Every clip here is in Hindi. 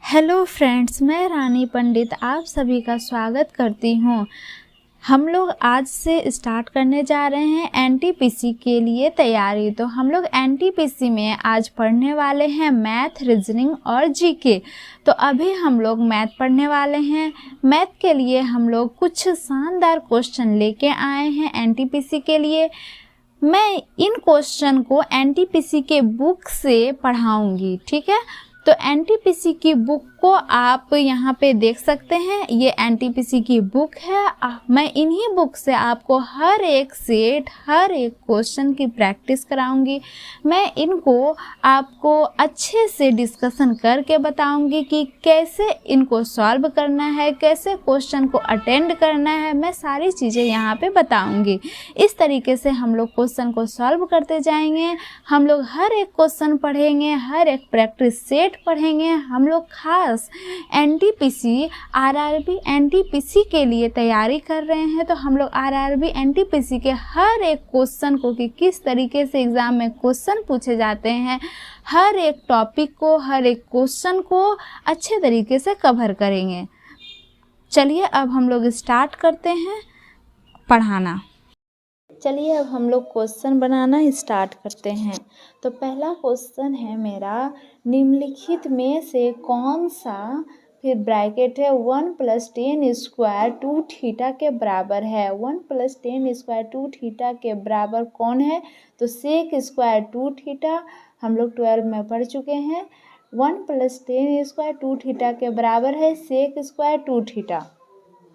हेलो फ्रेंड्स, मैं रानी पंडित आप सभी का स्वागत करती हूँ। हम लोग आज से स्टार्ट करने जा रहे हैं एनटीपीसी के लिए तैयारी। तो हम लोग एनटीपीसी में आज पढ़ने वाले हैं मैथ, रीजनिंग और जीके। तो अभी हम लोग मैथ पढ़ने वाले हैं। मैथ के लिए हम लोग कुछ शानदार क्वेश्चन लेके आए हैं एनटीपीसी के लिए। मैं इन क्वेश्चन को एनटीपीसी के बुक से पढ़ाऊंगी, ठीक है। तो एनटीपीसी की बुक को आप यहाँ पे देख सकते हैं, ये एनटीपीसी की बुक है। मैं इन्हीं बुक से आपको हर एक सेट, हर एक क्वेश्चन की प्रैक्टिस कराऊंगी। मैं इनको आपको अच्छे से डिस्कशन करके बताऊंगी कि कैसे इनको सॉल्व करना है, कैसे क्वेश्चन को अटेंड करना है। मैं सारी चीज़ें यहाँ पे बताऊंगी। इस तरीके से हम लोग क्वेश्चन को सॉल्व करते जाएंगे। हम लोग हर एक क्वेश्चन पढ़ेंगे, हर एक प्रैक्टिस सेट पढ़ेंगे। हम लोग खास एनटीपीसी, आरआरबी एनटीपीसी के लिए तैयारी कर रहे हैं। तो हम लोग आरआरबी एनटीपीसी के हर एक क्वेश्चन को कि किस तरीके से एग्जाम में क्वेश्चन पूछे जाते हैं, हर एक टॉपिक को, हर एक क्वेश्चन को अच्छे तरीके से कवर करेंगे। चलिए अब हम लोग स्टार्ट करते हैं पढ़ाना। चलिए अब हम लोग क्वेश्चन बनाना स्टार्ट करते हैं। तो पहला क्वेश्चन है मेरा, निम्नलिखित में से कौन सा, फिर ब्रैकेट है 1 + 10 स्क्वायर 2 थीटा के बराबर है। 1 + 10 स्क्वायर 2 थीटा के बराबर कौन है? तो सेक स्क्वायर 2 थीटा, हम लोग 12 में पढ़ चुके हैं। 1 + 10 स्क्वायर 2 थीटा के बराबर है सेक स्क्वायर 2 थीटा,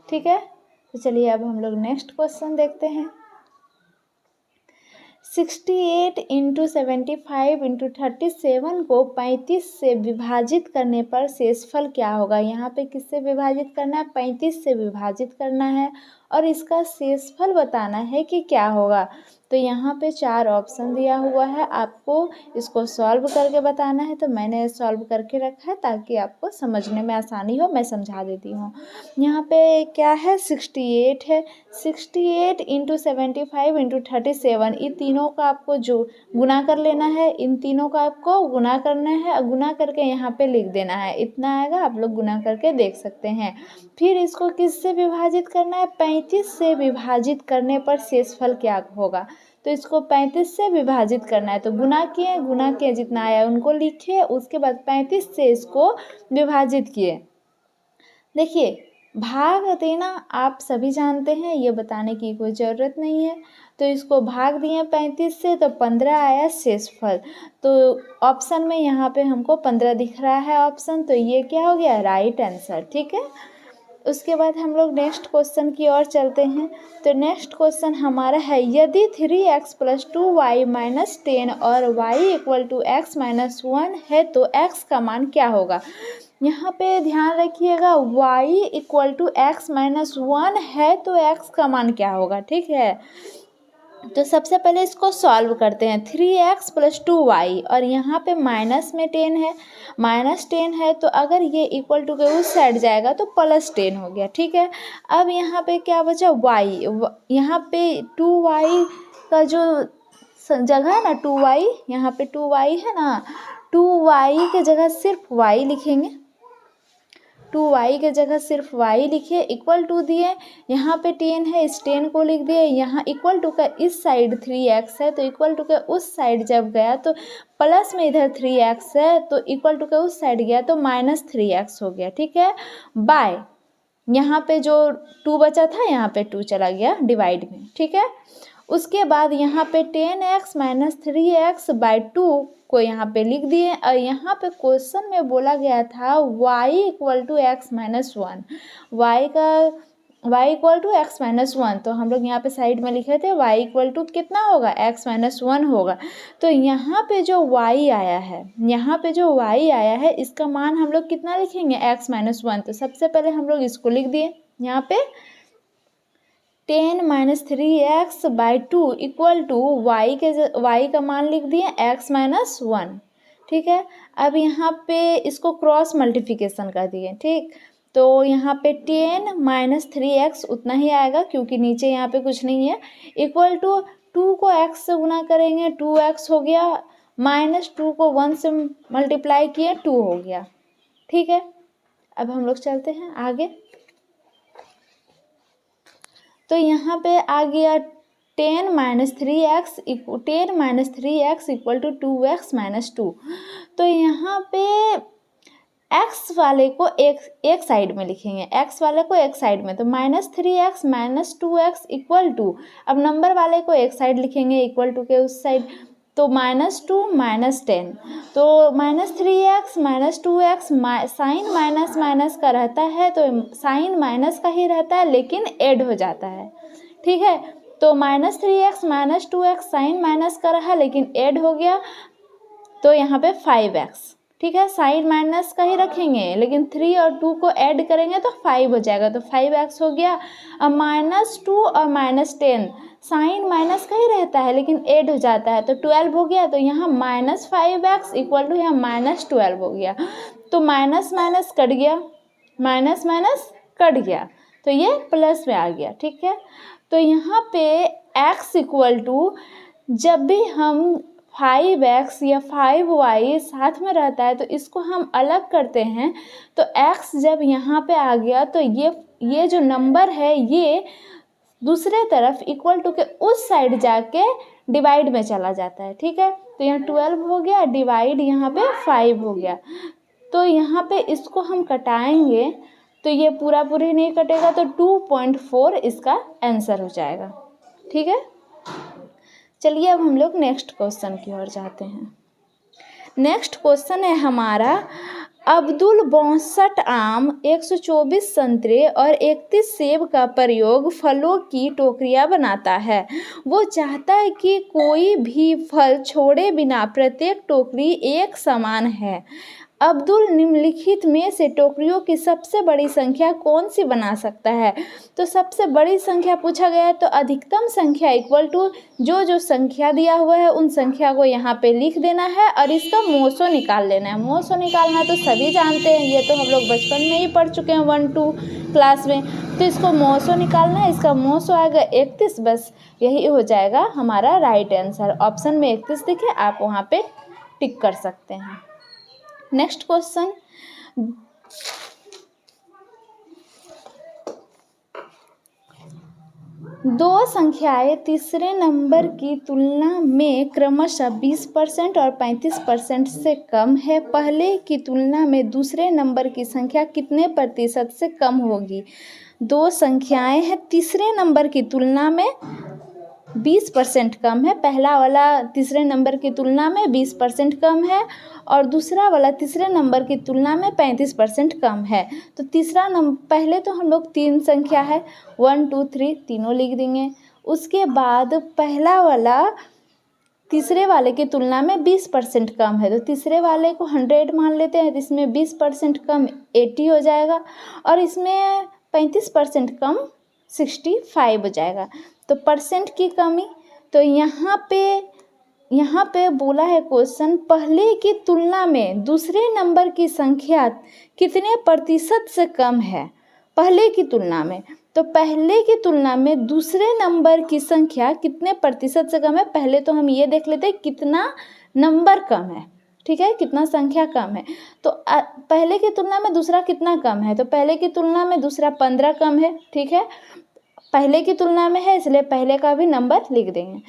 ठीक है। तो चलिए अब हम लोग नेक्स्ट क्वेश्चन देखते हैं। 68 × 75 × 37 को 35 से विभाजित करने पर शेषफल क्या होगा? यहाँ पे किससे विभाजित करना है? 35 से विभाजित करना है और इसका शेषफल बताना है कि क्या होगा। तो यहाँ पे 4 ऑप्शन दिया हुआ है, आपको इसको सॉल्व करके बताना है। तो मैंने सॉल्व करके रखा है ताकि आपको समझने में आसानी हो, मैं समझा देती हूँ। यहाँ पे क्या है? 68 है। 68 × 75 × 37, इन तीनों का आपको जो गुना कर लेना है, इन तीनों का आपको गुना करना है और गुना करके यहाँ पे लिख देना है। इतना आएगा, आप लोग गुना करके देख सकते हैं। फिर इसको किससे विभाजित करना है? 35 से विभाजित करने पर शेषफल क्या होगा? तो इसको 35 से विभाजित करना है। तो गुना किए जितना आया उनको लिखे, उसके बाद 35 से इसको विभाजित किए। देखिए, भाग देना आप सभी जानते हैं, ये बताने की कोई ज़रूरत नहीं है। तो इसको भाग दिए 35 से, तो 15 आया शेषफल। तो ऑप्शन में यहाँ पे हमको 15 दिख रहा है ऑप्शन, तो ये क्या हो गया? राइट आंसर, ठीक है। उसके बाद हम लोग नेक्स्ट क्वेश्चन की ओर चलते हैं। तो नेक्स्ट क्वेश्चन हमारा है, यदि 3x + 2y - 10 और y = x - 1 है तो x का मान क्या होगा? यहाँ पे ध्यान रखिएगा, y = x - 1 है तो x का मान क्या होगा, ठीक है। तो सबसे पहले इसको सॉल्व करते हैं। 3x + 2y और यहाँ पे माइनस में 10 है, -10 है, तो अगर ये इक्वल टू के उस साइड जाएगा तो +10 हो गया, ठीक है। अब यहाँ पे क्या बचा? y, यहाँ पे 2y का जो जगह है ना, 2y, यहाँ पे 2y है ना, 2y के जगह सिर्फ y लिखेंगे। 2y के जगह सिर्फ y लिखे, इक्वल टू दिए, यहाँ पे 10 है, इस 10 को लिख दिए। यहाँ इक्वल टू का इस साइड 3x है, तो इक्वल टू के उस साइड जब गया तो प्लस में इधर 3x है, तो इक्वल टू के उस साइड गया तो -3x हो गया, ठीक है। बाय यहाँ पे जो 2 बचा था, यहाँ पे 2 चला गया डिवाइड में, ठीक है। उसके बाद यहाँ पे 10x - 3x/2 को यहाँ पे लिख दिए और यहाँ पे क्वेश्चन में बोला गया था y = x - 1, y = x - 1, तो हम लोग यहाँ पे साइड में लिखे थे y = कितना होगा? x - 1 होगा। तो यहाँ पे जो y आया है, यहाँ पे जो y आया है, इसका मान हम लोग कितना लिखेंगे? x - 1। तो सबसे पहले हम लोग इसको लिख दिए, यहाँ पे 10 - 3x/2 = y का मान लिख दिए x - 1, ठीक है। अब यहाँ पे इसको क्रॉस मल्टीप्लिकेशन कर दिए, ठीक। तो यहाँ पे 10 - 3x उतना ही आएगा क्योंकि नीचे यहाँ पे कुछ नहीं है, इक्वल टू 2 को x से गुना करेंगे 2x हो गया, -2 को 1 से मल्टीप्लाई किए 2 हो गया, ठीक है। अब हम लोग चलते हैं आगे। तो यहाँ पे आ गया 10 - 3x इक्वल टू 2x - 2। तो यहाँ पे x वाले को एक साइड में लिखेंगे, x वाले को एक साइड में, तो -3x - 2x इक्वल टू, अब नंबर वाले को एक साइड लिखेंगे इक्वल टू के उस साइड, तो -2 - 10, तो -3x - 2x sign minus minus का रहता है, तो साइन माइनस का ही रहता है लेकिन ऐड हो जाता है, ठीक है। तो -3x - 2x साइन माइनस का रहा लेकिन ऐड हो गया, तो यहाँ पे 5x, ठीक है। साइन माइनस का ही रखेंगे लेकिन 3 और 2 को ऐड करेंगे तो 5 हो जाएगा, तो 5x हो गया। अब -2 और -10 साइन माइनस का ही रहता है लेकिन ऐड हो जाता है, तो 12 हो गया, तो यहाँ -5x इक्वल टू यहाँ -12 हो गया, तो माइनस माइनस कट गया, माइनस माइनस कट गया, तो ये प्लस में आ गया, ठीक है। तो यहाँ पे x इक्वल टू, जब भी हम 5x या 5y साथ में रहता है तो इसको हम अलग करते हैं, तो x जब यहाँ पे आ गया तो ये जो नंबर है ये दूसरे तरफ इक्वल टू के उस साइड जाके डिवाइड में चला जाता है, ठीक है। तो यहाँ 12 हो गया, डिवाइड यहाँ पे 5 हो गया, तो यहाँ पे इसको हम कटाएंगे तो ये पूरा पूरी नहीं कटेगा, तो 2.4 इसका आंसर हो जाएगा, ठीक है। चलिए अब हम लोग नेक्स्ट क्वेश्चन की ओर जाते हैं। नेक्स्ट क्वेश्चन है हमारा, अब्दुल 62 आम, 124 संतरे और 31 सेब का प्रयोग फलों की टोकरियां बनाता है। वो चाहता है कि कोई भी फल छोड़े बिना प्रत्येक टोकरी एक समान है। अब्दुल निम्नलिखित में से टोकरियों की सबसे बड़ी संख्या कौन सी बना सकता है। तो सबसे बड़ी संख्या पूछा गया है, तो अधिकतम संख्या इक्वल टू जो संख्या दिया हुआ है उन संख्या को यहाँ पे लिख देना है और इसका मोसो निकाल लेना है। मोसो निकालना तो सभी जानते हैं, ये तो हम लोग बचपन में ही पढ़ चुके हैं 1-2 क्लास में। तो इसको मोसो निकालना है, इसका मोसो आएगा 31, बस यही हो जाएगा हमारा राइट आंसर। ऑप्शन में 31 दिखे, आप वहाँ पे टिक कर सकते हैं। नेक्स्ट क्वेश्चन, दो संख्याएं तीसरे नंबर की तुलना में क्रमशः 20% और 35% से कम है। पहले की तुलना में दूसरे नंबर की संख्या कितने प्रतिशत से कम होगी। दो संख्याएं हैं, तीसरे नंबर की तुलना में 20% कम है, पहला वाला तीसरे नंबर की तुलना में 20% कम है और दूसरा वाला तीसरे नंबर की तुलना में 35% कम है। तो तीसरा नंबर, पहले तो हम लोग 3 संख्या है 1 2 3 तीनों लिख देंगे। उसके बाद पहला वाला तीसरे वाले की तुलना में 20% कम है, तो तीसरे वाले को 100 मान लेते हैं, तो इसमें 20% कम 80 हो जाएगा और इसमें 35% कम 65 हो जाएगा। तो परसेंट की कमी, तो यहाँ पे बोला है क्वेश्चन, पहले की तुलना में दूसरे नंबर की संख्या कितने प्रतिशत से कम है। पहले की तुलना में, तो पहले की तुलना में दूसरे नंबर की संख्या कितने प्रतिशत से कम है। पहले तो हम ये देख लेते हैं कितना नंबर कम है, ठीक है, कितना संख्या कम है। तो पहले की तुलना में दूसरा कितना कम है, तो पहले की तुलना में दूसरा 15 कम है, ठीक है, पहले की तुलना में है इसलिए पहले का भी नंबर लिख देंगे।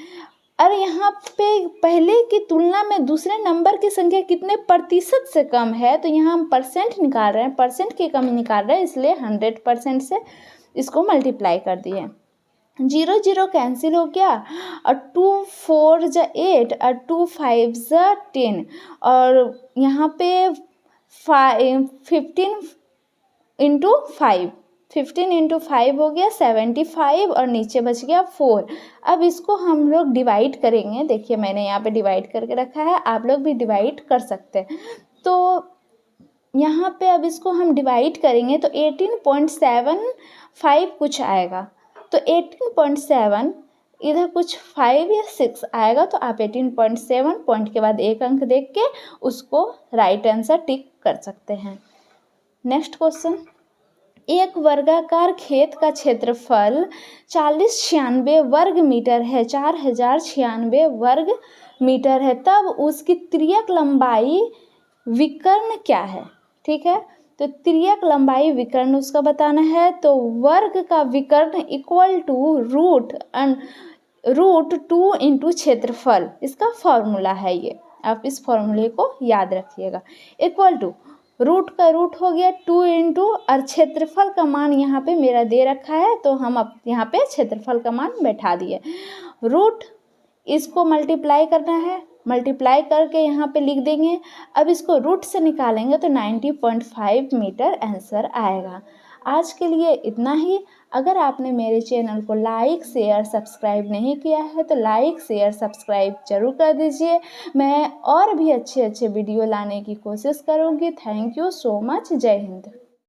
और यहाँ पे पहले की तुलना में दूसरे नंबर की संख्या कितने प्रतिशत से कम है, तो यहाँ हम परसेंट निकाल रहे हैं, परसेंट की कमी निकाल रहे हैं, इसलिए 100% से इसको मल्टीप्लाई कर दिए। 0 0 कैंसिल हो गया और 2 4 × 8 और 2 5 × 10 और यहाँ पे 15 × 5 हो गया 75 और नीचे बच गया 4। अब इसको हम लोग डिवाइड करेंगे, देखिए मैंने यहाँ पे डिवाइड करके रखा है, आप लोग भी डिवाइड कर सकते हैं। तो यहाँ पे अब इसको हम डिवाइड करेंगे तो 18.75 कुछ आएगा, तो 18.7 इधर कुछ 5 या 6 आएगा, तो आप 18.7 पॉइंट के बाद एक अंक देख के उसको राइट आंसर टिक कर सकते हैं। नेक्स्ट क्वेश्चन, एक वर्गाकार खेत का क्षेत्रफल 4096 वर्ग मीटर है, 4096 वर्ग मीटर है, तब उसकी तिर्यक लंबाई विकर्ण क्या है, ठीक है। तो तिर्यक लंबाई विकर्ण उसका बताना है। तो वर्ग का विकर्ण इक्वल टू रूट 2 इंटू क्षेत्रफल, इसका फॉर्मूला है ये, आप इस फॉर्मूले को याद रखिएगा। इक्वल टू रूट का रूट हो गया 2 इंटू, और क्षेत्रफल का मान यहाँ पे मेरा दे रखा है तो हम अब यहाँ पे क्षेत्रफल का मान बैठा दिए। रूट इसको मल्टीप्लाई करना है, मल्टीप्लाई करके यहाँ पे लिख देंगे। अब इसको रूट से निकालेंगे तो 90.5 मीटर आंसर आएगा। आज के लिए इतना ही। अगर आपने मेरे चैनल को लाइक शेयर सब्सक्राइब नहीं किया है तो लाइक शेयर सब्सक्राइब जरूर कर दीजिए। मैं और भी अच्छे अच्छे वीडियो लाने की कोशिश करूँगी। Thank you so much. जय हिंद।